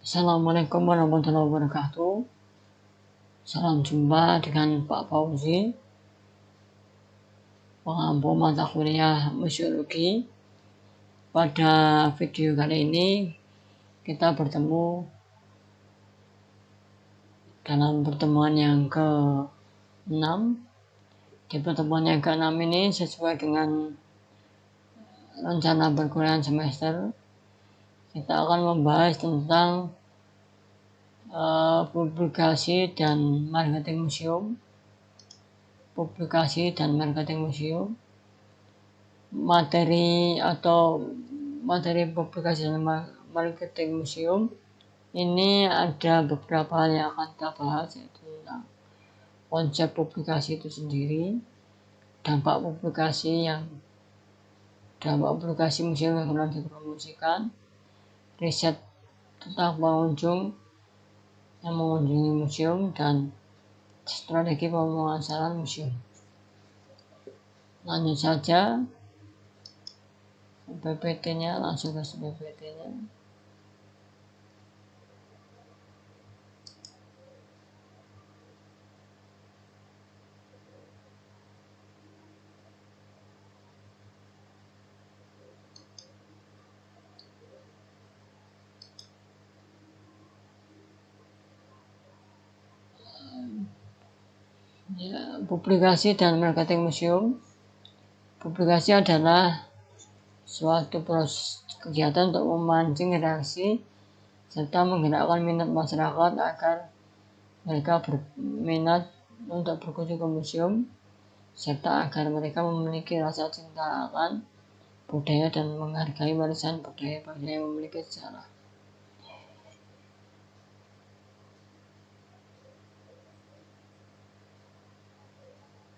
Assalamualaikum warahmatullahi wabarakatuh. Salam jumpa dengan Pak Fauzi, pengampu mata kuliah museologi. Pada video kali ini kita bertemu dalam pertemuan yang ke-6. Di pertemuan yang ke-6 ini sesuai dengan rencana perkuliahan semester, kita akan membahas tentang publikasi dan marketing museum. Materi publikasi dan marketing museum ini ada beberapa hal yang akan kita bahas, yaitu tentang konsep publikasi itu sendiri, dampak publikasi museum yang pernah dipromosikan, riset tentang pengunjung yang mengunjungi museum, dan strategi pemasaran museum. Lanjut saja PPT-nya, langsung ke PPT-nya. Publikasi dan marketing museum. Publikasi adalah suatu proses kegiatan untuk memancing reaksi serta menggerakkan minat masyarakat agar mereka berminat untuk berkunjung ke museum, serta agar mereka memiliki rasa cinta akan budaya dan menghargai warisan budaya yang memiliki sejarah.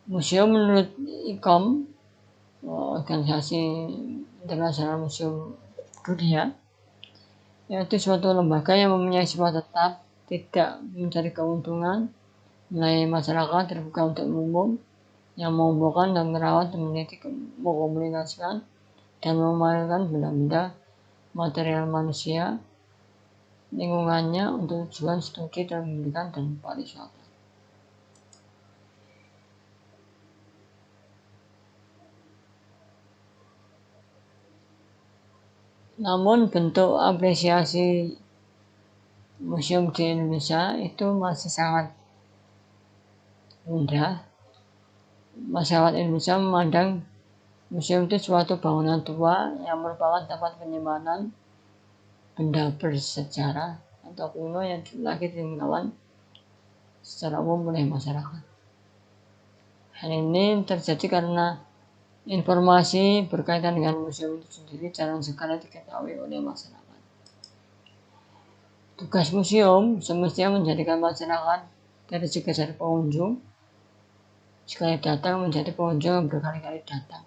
Museum menurut ICOM, Organisasi Internasional Museum Dunia, yaitu suatu lembaga yang mempunyai sifat tetap, tidak mencari keuntungan, melayani masyarakat, terbuka untuk umum, yang mengumpulkan dan merawat, meneliti, mengkomunikasikan, dan memamerkan benda-benda material manusia lingkungannya untuk tujuan studi dan pendidikan dan pariwisata. Namun bentuk apresiasi museum di Indonesia itu masih sangat rendah. Masyarakat Indonesia memandang museum itu suatu bangunan tua yang merupakan tempat penyimpanan benda bersejarah atau kuno yang lagi ditinggalkan secara umum oleh masyarakat. Hal ini terjadi karena informasi berkaitan dengan museum itu sendiri jarang sekali diketahui oleh masyarakat. Tugas museum semestinya menjadikan masyarakat dari sekedar pengunjung sekali datang menjadi pengunjung yang berkali-kali datang,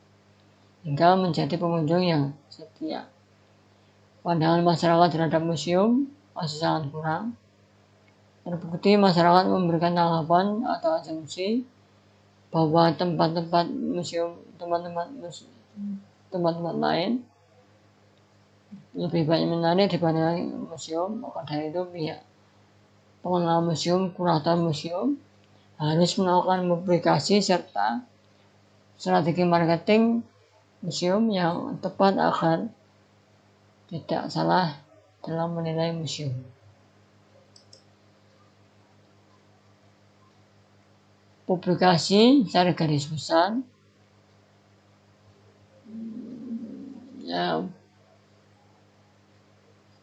hingga menjadi pengunjung yang setia. Pandangan masyarakat terhadap museum masih sangat kurang. Terbukti masyarakat memberikan tanggapan atau asumsi bahwa tempat-tempat lain lebih banyak menarik dibanding museum. Maka dari itu pihak pengelola museum, kurator museum harus melakukan publikasi serta strategi marketing museum yang tepat agar tidak salah dalam menilai museum. Publikasi secara garis besar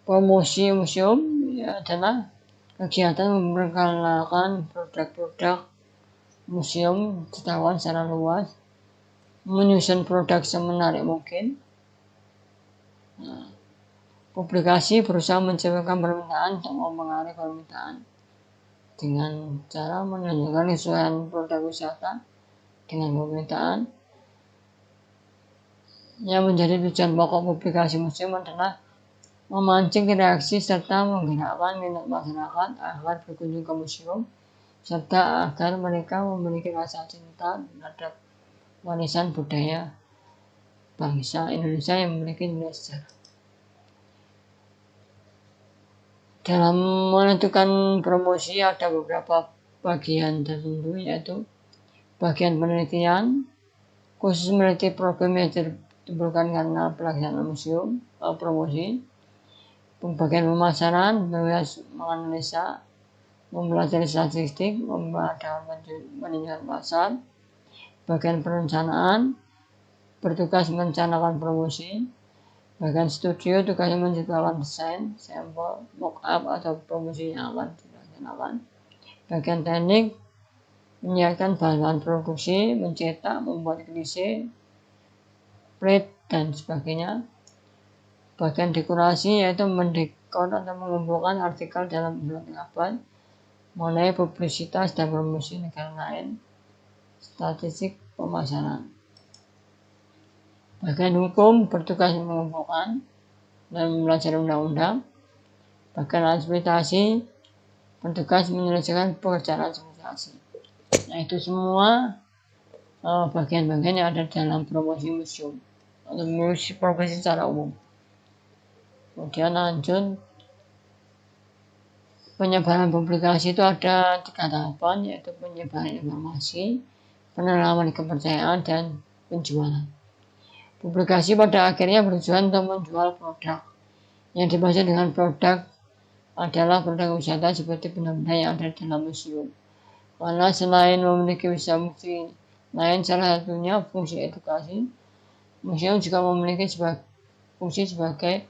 promosi museum adalah kegiatan memperkenalkan produk-produk museum ketahuan secara luas, menyusun produk semenarik mungkin. Publikasi berusaha menciptakan permintaan untuk mempengaruhi permintaan dengan cara menunjukkan kesesuaian produk wisata dengan permintaan. Yang menjadi tujuan pokok publikasi museum adalah memancing reaksi serta menggerakkan minat masyarakat agar berkunjung ke museum, serta agar mereka memiliki rasa cinta terhadap warisan budaya bangsa Indonesia yang memiliki nilai sejarah. Dalam menentukan promosi ada beberapa bagian tertentu, yaitu bagian penelitian, khusus meneliti problem yang ditimbulkan karena pelaksanaan museum, promosi, bagian pemasaran, menganalisa, mempelajari statistik, menunjukkan pasar, bagian perencanaan, bertugas merencanakan promosi, bagian studio tugasnya menciptakan desain, sampel, mock-up atau promosi yang akan dilaksanakan, bagian teknik, menyiapkan bahan produksi, mencetak, membuat klise, print, dan sebagainya. Bagian dekorasi yaitu mendekor atau mengumpulkan artikel dalam bulan kabar mengenai publisitas dan promosi negara lain, statistik pemasaran. Bagian hukum bertugas mengumpulkan dan mempelajari undang-undang. Bagian administrasi bertugas menyelesaikan pekerjaan administrasi. Nah, itu semua bagian-bagian yang ada dalam promosi museum atau promosi secara umum. Kemudian lanjut, penyebaran publikasi itu ada 3 tahapan, yaitu penyebaran informasi, penanaman kepercayaan, dan penjualan. Publikasi pada akhirnya bertujuan untuk menjual produk. Yang dimaksud dengan produk adalah produk wisata seperti benda-benda yang ada dalam museum. Karena selain memiliki fungsi lain, salah satunya fungsi edukasi, museum juga memiliki fungsi sebagai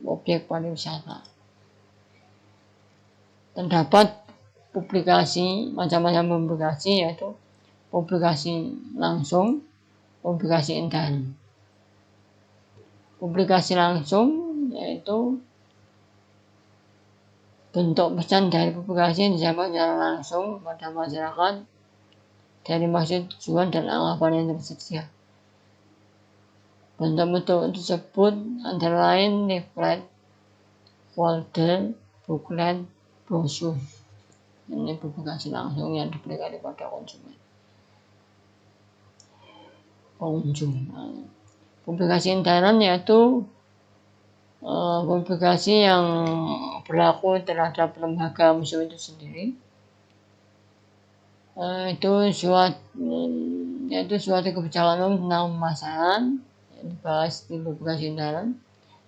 objek pariwisata. Terdapat publikasi, macam-macam publikasi, yaitu publikasi langsung, publikasi intern. Publikasi langsung yaitu bentuk pesan dari publikasi yang disampaikan secara langsung pada masyarakat dari maksud, tujuan, dan anggapan yang tersedia. Bentuk-bentuk tersebut antara lain leaflet, folder, booklet, brosur. Ini publikasi langsung yang diberikan kepada pengunjung. Publikasi intern yaitu publikasi yang berlaku terhadap lembaga museum itu sendiri. Itu suatu kebijakan umum tentang pemasaran yang dibahas di publikasi intern,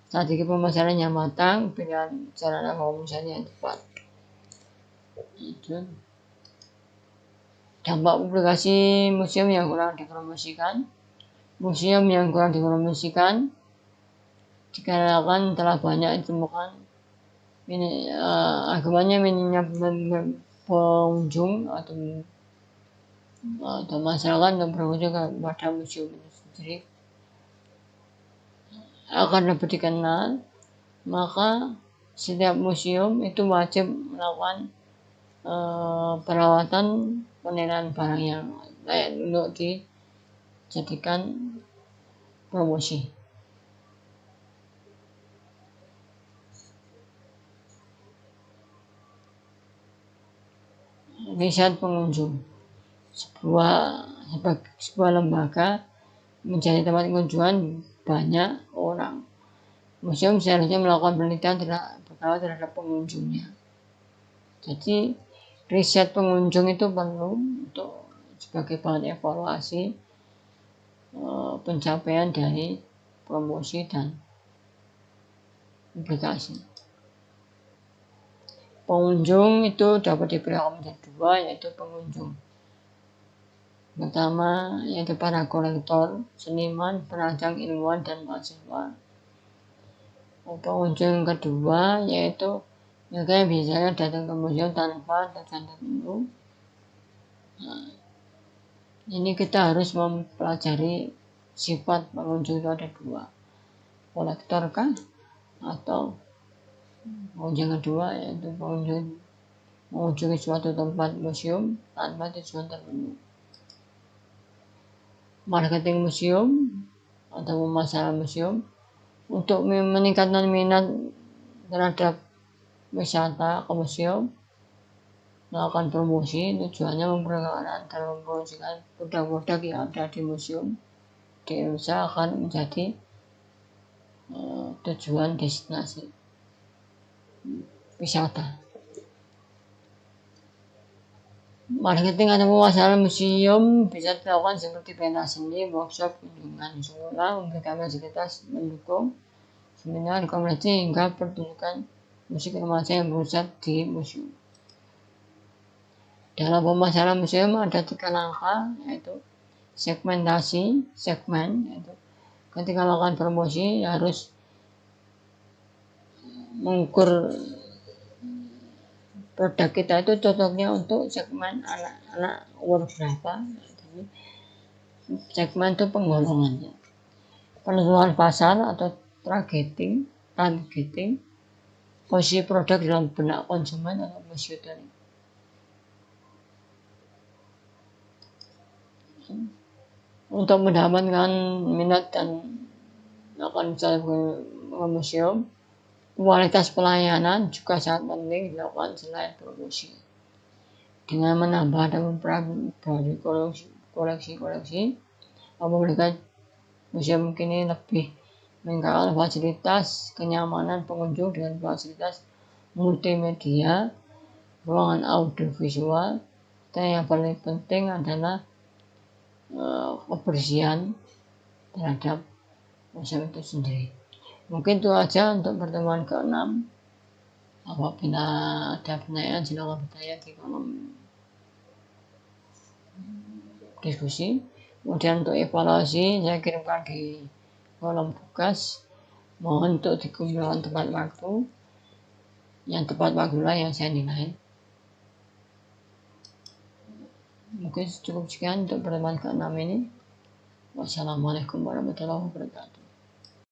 strategi pemasaran yang matang, pilihan sarana komunikasi yang tepat. Itu dampak publikasi museum yang kurang dipromosikan. Museum yang kurang dipromosikan dikarenakan telah banyak ditemukan akibatnya minimnya pengunjung atau masyarakat yang berkunjung kepada museum itu sendiri akan lebih dikenal. Maka setiap museum itu wajib melakukan perawatan penilaian barang yang layak untuk dijadikan promosi. Riset pengunjung. Sebuah lembaga menjadi tempat kunjungan banyak orang. Museum seharusnya melakukan penelitian terhadap pengunjungnya. Jadi riset pengunjung itu perlu untuk sebagai bahan evaluasi pencapaian dari promosi dan publikasi. Pengunjung itu dapat dibagi menjadi 2, yaitu pengunjung pertama yaitu para kolektor, seniman, perancang, ilmuwan, dan mahasiswa. Pengunjung kedua yaitu mereka yang biasanya datang ke museum tanpa tujuan tertentu. Ini kita harus mempelajari sifat pengunjung itu ada 2, kolektor kah atau pengunjung kedua yaitu pengunjung mengunjungi suatu tempat museum tanpa tujuan tertentu. Marketing museum atau pemasaran museum untuk meningkatkan minat terhadap wisata ke museum, melakukan promosi, tujuannya memperkenalkan dan mempromosikan produk-produk yang ada di museum di Indonesia akan menjadi tujuan destinasi. wisata. Marketing atau pemasaran museum bisa dilakukan seperti pentas seni, workshop, kunjungan sekolah, memberikan fasilitas mendukung seminar, komersi hingga pertunjukan musik remaja yang berpusat di museum. Dalam pemasaran museum ada 3 langkah, yaitu segmentasi, yaitu ketika melakukan promosi harus mengukur produk kita itu cocoknya untuk segmen anak-anak umur berapa. Jadi, segmen itu penggolongannya. Penentuan pasar atau targeting, posisi produk dalam benak konsumen atau positioning. Untuk mendapatkan minat dan akan bisa ke museum, kualitas pelayanan juga sangat penting dilakukan selain promosi. Dengan menambah dan memperbarui koleksi, memberikan museum kini lebih meningkatkan fasilitas kenyamanan pengunjung dengan fasilitas multimedia, ruangan audiovisual, dan yang paling penting adalah kebersihan terhadap museum itu sendiri. Mungkin itu aja untuk pertemuan ke-6. Apabila ada pertanyaan silakan bertanya di kolom diskusi. Kemudian untuk evaluasi saya kirimkan di kolom tugas. Mohon untuk dikumpulkan tepat waktu. Yang tepat waktulah yang saya nilai. Mungkin cukup sekian untuk pertemuan ke-6 ini. Wassalamualaikum warahmatullahi wabarakatuh.